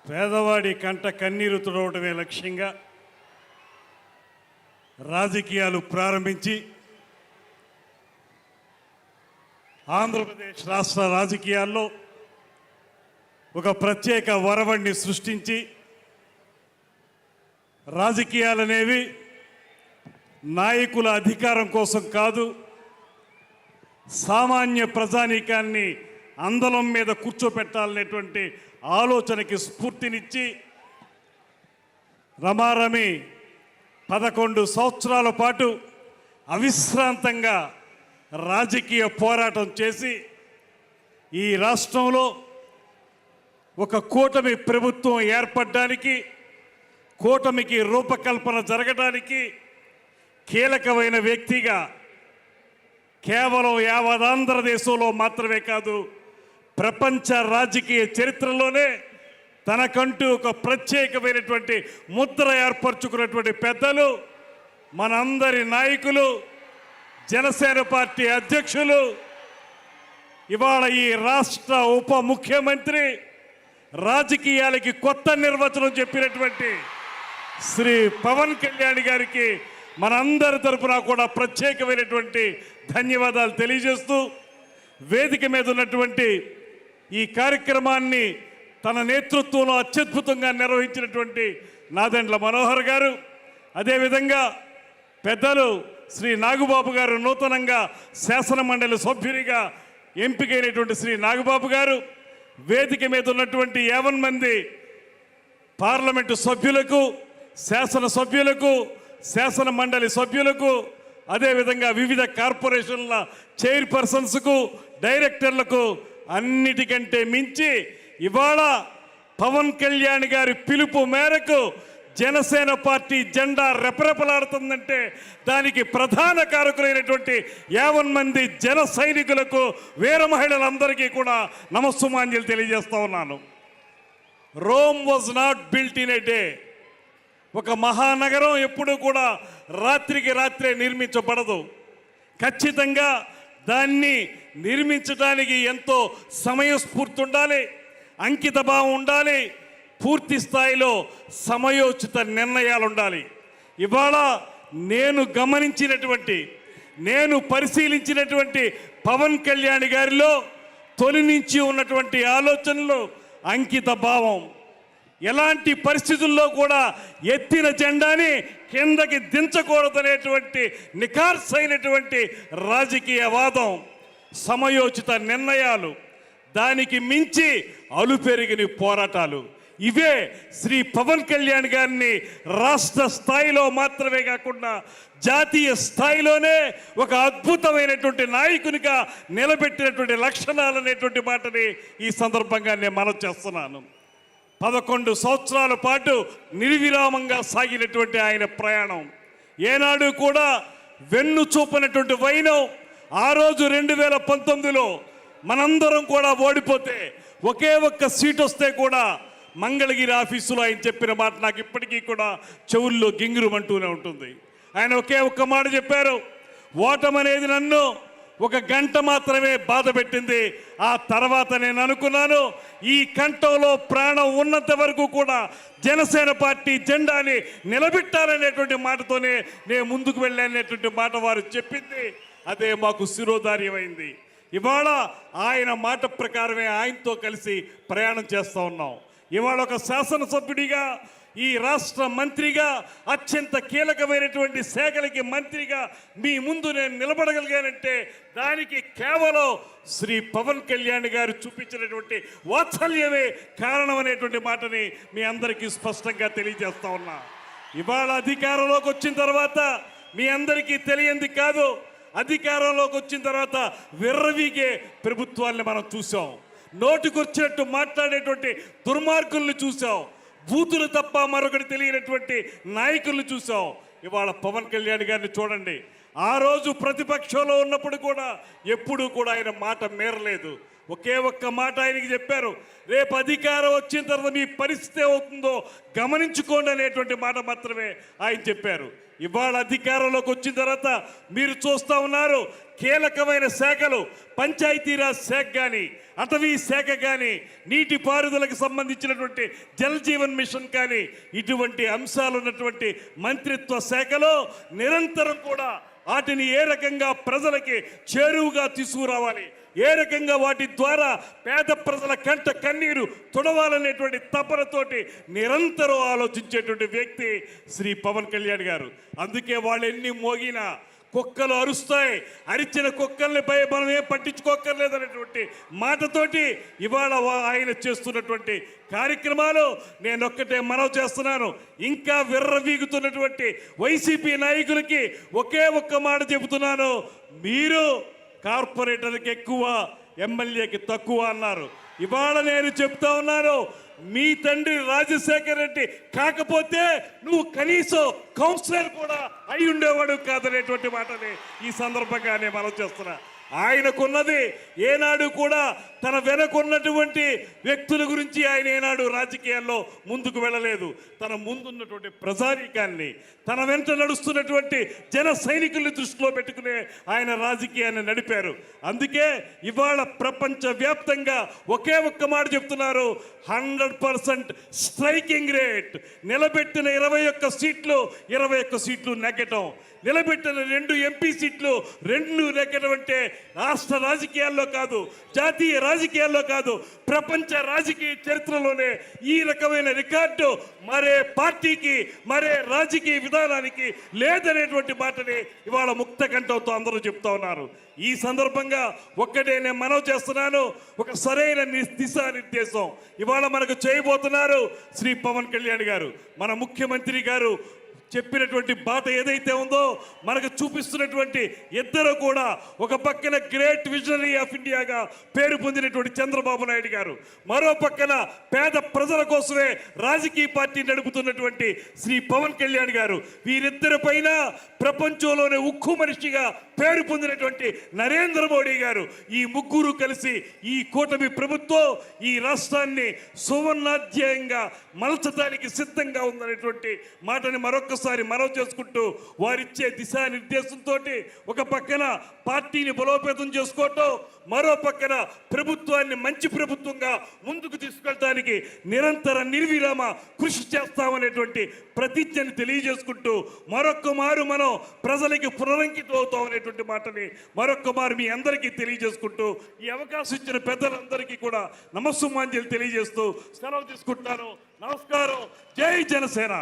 పేదవాడి కంట కన్నీరు తుడవటమే లక్ష్యంగా రాజకీయాలు ప్రారంభించి ఆంధ్రప్రదేశ్ రాష్ట్ర రాజకీయాల్లో ఒక ప్రత్యేక వరవడిని సృష్టించి రాజకీయాలనేవి నాయకుల అధికారం కోసం కాదు, సామాన్య ప్రజానీకాన్ని అందలం మీద కూర్చోపెట్టాలనేటువంటి ఆలోచనకి స్ఫూర్తినిచ్చి రమారమి 11 సంవత్సరాల పాటు అవిశ్రాంతంగా రాజకీయ పోరాటం చేసి ఈ రాష్ట్రంలో ఒక కూటమి ప్రభుత్వం ఏర్పడడానికి, కూటమికి రూపకల్పన జరగడానికి కీలకమైన వ్యక్తిగా కేవలం యావదాంధ్రదేశంలో మాత్రమే కాదు, ప్రపంచ రాజకీయ చరిత్రలోనే తనకంటూ ఒక ప్రత్యేకమైనటువంటి ముద్ర ఏర్పరచుకున్నటువంటి పెద్దలు, మనందరి నాయకులు, జనసేన పార్టీ అధ్యక్షులు, ఇవాళ ఈ రాష్ట్ర ఉప ముఖ్యమంత్రి, రాజకీయాలకి కొత్త నిర్వచనం చెప్పినటువంటి శ్రీ పవన్ కళ్యాణ్ గారికి మనందరి తరపున కూడా ప్రత్యేకమైనటువంటి ధన్యవాదాలు తెలియజేస్తూ, వేదిక మీద ఉన్నటువంటి ఈ కార్యక్రమాన్ని తన నేతృత్వంలో అత్యద్భుతంగా నిర్వహించినటువంటి నాదెండ్ల మనోహర్ గారు, అదేవిధంగా పెద్దలు శ్రీ నాగబాబు గారు, నూతనంగా శాసనమండలి సభ్యునిగా ఎంపికైనటువంటి శ్రీ నాగబాబు గారు, వేదిక మీద ఉన్నటువంటి 50 మంది పార్లమెంటు సభ్యులకు, శాసనసభ్యులకు, శాసన మండలి సభ్యులకు, అదేవిధంగా వివిధ కార్పొరేషన్ల చైర్పర్సన్స్కు, డైరెక్టర్లకు, అన్నిటికంటే మించి ఇవాళ పవన్ కళ్యాణ్ గారి పిలుపు మేరకు జనసేన పార్టీ జెండా రెపరెపలాడుతుందంటే దానికి ప్రధాన కారకులైనటువంటి 50 మంది జన సైనికులకు, వీర మహిళలందరికీ కూడా నమస్సుమాంజలి తెలియజేస్తా ఉన్నాను. Rome was not built in a day. ఒక మహానగరం ఎప్పుడూ కూడా రాత్రికి రాత్రే నిర్మించబడదు. ఖచ్చితంగా దాన్ని నిర్మించడానికి ఎంతో సమయస్ఫూర్తి ఉండాలి, అంకిత భావం ఉండాలి, పూర్తి స్థాయిలో సమయోచిత నిర్ణయాలు ఉండాలి. ఇవాళ నేను గమనించినటువంటి, నేను పరిశీలించినటువంటి పవన్ కళ్యాణ్ గారిలో తొలి నుంచి ఉన్నటువంటి ఆలోచనలు, అంకిత భావం, ఎలాంటి పరిస్థితుల్లో కూడా ఎత్తిన జెండాని కిందకి దించకూడదనేటువంటి నిఖార్సైనటువంటి రాజకీయవాదం, సమయోచిత నిర్ణయాలు, దానికి మించి అలుపెరిగిన పోరాటాలు, ఇవే శ్రీ పవన్ కళ్యాణ్ గారిని రాష్ట్ర స్థాయిలో మాత్రమే కాకుండా జాతీయ స్థాయిలోనే ఒక అద్భుతమైనటువంటి నాయకునిగా నిలబెట్టినటువంటి లక్షణాలు అనేటువంటి మాటని ఈ సందర్భంగా నేను మనవి చేస్తున్నాను. 11 సంవత్సరాల పాటు నిర్విరామంగా సాగినటువంటి ఆయన ప్రయాణం ఏనాడు కూడా వెన్ను చూపనటువంటి వైనం. ఆ రోజు 2019లో మనందరం కూడా ఓడిపోతే, ఒకే ఒక్క సీట్ వస్తే కూడా మంగళగిరి ఆఫీసులో ఆయన చెప్పిన మాట నాకు ఇప్పటికీ కూడా చెవుల్లో గింగురుమంటూనే ఉంటుంది. ఆయన ఒకే ఒక్క మాట చెప్పారు, ఓటమనేది నన్ను 1 గంట మాత్రమే బాధ పెట్టింది. ఆ తర్వాత నేను అనుకున్నాను, ఈ కంఠంలో ప్రాణం ఉన్నంత వరకు కూడా జనసేన పార్టీ జెండాని నిలబెట్టాలనేటువంటి మాటతోనే నేను ముందుకు వెళ్ళాననేటువంటి మాట వారు చెప్పింది. అదే మాకు శిరోధార్యమైంది. ఇవాళ ఆయన మాట ప్రకారమే ఆయనతో కలిసి ప్రయాణం చేస్తూ ఉన్నాం. ఇవాళ ఒక శాసనసభ్యుడిగా, ఈ రాష్ట్ర మంత్రిగా, అత్యంత కీలకమైనటువంటి శాఖలకి మంత్రిగా మీ ముందు నేను నిలబడగలిగానంటే దానికి కేవలం శ్రీ పవన్ కళ్యాణ్ గారు చూపించినటువంటి వాత్సల్యమే కారణం అనేటువంటి మాటని మీ అందరికీ స్పష్టంగా తెలియజేస్తా ఉన్నా. ఇవాళ అధికారంలోకి వచ్చిన తర్వాత మీ అందరికీ తెలియంది కాదు, అధికారంలోకి వచ్చిన తర్వాత విర్రవీగే ప్రభుత్వాన్ని మనం చూసాం. నోటికొచ్చినట్టు మాట్లాడేటువంటి దుర్మార్గుల్ని చూసాం. బూతులు తప్ప మరొకటి తెలియనటువంటి నాయకుల్ని చూసాం. ఇవాళ పవన్ కళ్యాణ్ గారిని చూడండి. ఆ రోజు ప్రతిపక్షంలో ఉన్నప్పుడు కూడా ఎప్పుడూ కూడా ఆయన మాట మేరలేదు. ఒకే ఒక్క మాట ఆయనకి చెప్పారు, రేపు అధికారం వచ్చిన తర్వాత మీ పరిస్థితి అవుతుందో గమనించుకోండి అనేటువంటి మాట మాత్రమే ఆయన చెప్పారు. ఇవాళ అధికారంలోకి వచ్చిన తర్వాత మీరు చూస్తూ ఉన్నారు, కీలకమైన శాఖలు పంచాయతీరాజ్ శాఖ కానీ, అటవీ శాఖ కానీ, నీటిపారుదలకు సంబంధించినటువంటి జల్ జీవన్ మిషన్ కానీ, ఇటువంటి అంశాలు ఉన్నటువంటి మంత్రిత్వ శాఖలో నిరంతరం కూడా వాటిని ఏ రకంగా ప్రజలకి చేరువుగా తీసుకురావాలి, ఏ రకంగా వాటి ద్వారా పేద ప్రజల కంట కన్నీరు తుడవాలనేటువంటి తపనతోటి నిరంతరం ఆలోచించేటువంటి వ్యక్తి శ్రీ పవన్ కళ్యాణ్ గారు. అందుకే వాళ్ళు ఎన్ని మోగినా కుక్కలు అరుస్తాయి, అరిచిన కుక్కల్ని మనం ఏం పట్టించుకోక్కర్లేదనేటువంటి మాటతోటి ఇవాళ ఆయన చేస్తున్నటువంటి కార్యక్రమాలు నేను ఒక్కటే మనవి చేస్తున్నాను. ఇంకా విర్రవీగుతున్నటువంటి వైసీపీ నాయకులకి ఒకే ఒక్క మాట చెబుతున్నాను, మీరు కార్పొరేటర్కి ఎక్కువ, ఎమ్మెల్యేకి తక్కువ అన్నారు. ఇవాళ నేను చెప్తా ఉన్నాను, మీ తండ్రి రాజశేఖర్ రెడ్డి కాకపోతే నువ్వు కనీసం కౌన్సిలర్ కూడా అయి ఉండేవాడు కాదనేటువంటి మాటని ఈ సందర్భంగానే మనం చేస్తున్నా. ఆయనకున్నది ఏనాడు కూడా తన వెనకున్నటువంటి వ్యక్తుల గురించి ఆయన ఏనాడు రాజకీయాల్లో ముందుకు వెళ్ళలేదు. తన ముందున్నటువంటి ప్రజానీకాన్ని, తన వెంట నడుస్తున్నటువంటి జన సైనికుల్ని దృష్టిలో పెట్టుకునే ఆయన రాజకీయాన్ని నడిపారు. అందుకే ఇవాళ ప్రపంచ వ్యాప్తంగా ఒకే ఒక్క మాట చెప్తున్నారు, 100% స్ట్రైకింగ్ రేట్. నిలబెట్టిన 21 సీట్లు 21 సీట్లు నెగ్గటం, నిలబెట్టిన 2 ఎంపీ సీట్లు 2 నెగ్గడం అంటే రాష్ట్ర రాజకీయాల్లో కాదు, జాతీయ రాజకీయాల్లో కాదు, ప్రపంచ రాజకీయ చరిత్రలోనే ఈ రకమైన రికార్డు మరే పార్టీకి, మరే రాజకీయ విధానానికి లేదనేటువంటి మాటని ఇవాళ ముక్త కంఠంతో అందరూ చెప్తా ఉన్నారు. ఈ సందర్భంగా ఒక్కటే నేను మనవి చేస్తున్నాను, ఒక సరైన దిశానిర్దేశం ఇవాళ మనకు చేయబోతున్నారు శ్రీ పవన్ కళ్యాణ్ గారు. మన ముఖ్యమంత్రి గారు చెప్పినటువంటి బాట ఏదైతే ఉందో, మనకు చూపిస్తున్నటువంటి ఇద్దరు కూడా, ఒక పక్కన గ్రేట్ విజనరీ ఆఫ్ ఇండియాగా పేరు పొందినటువంటి చంద్రబాబు నాయుడు గారు, మరో పక్కన పేద ప్రజల కోసమే రాజకీయ పార్టీ నడుపుతున్నటువంటి శ్రీ పవన్ కళ్యాణ్ గారు. వీరిద్దరి పైన ప్రపంచంలోనే ఉక్కు మనిషిగా పేరు పొందినటువంటి నరేంద్ర మోడీ గారు, ఈ ముగ్గురు కలిసి ఈ కూటమి ప్రభుత్వం ఈ రాష్ట్రాన్ని సువర్ణాధ్యాయంగా మలచడానికి సిద్ధంగా ఉందనేటువంటి మాటని మరొకసారి మనవి చేసుకుంటూ, వారిచ్చే దిశానిర్దేశంతో ఒక పక్కన పార్టీని బలోపేతం చేసుకోవటం, మరో పక్కన ప్రభుత్వాన్ని మంచి ప్రభుత్వంగా ముందుకు తీసుకెళ్ళడానికి నిరంతర నిర్విరామ కృషి చేస్తామనేటువంటి ప్రతిజ్ఞని తెలియజేసుకుంటూ, మరొక్క మారు మనం ప్రజలకి పునరంకితం అవుతాం అనేటువంటి మాటని మరొక్క మారు మీ అందరికీ తెలియజేసుకుంటూ, ఈ అవకాశం ఇచ్చిన పెద్దలందరికీ కూడా నమస్సుమాంజలి తెలియజేస్తూ సెలవు తీసుకుంటున్నాను. నమస్కారం. జై జనసేన.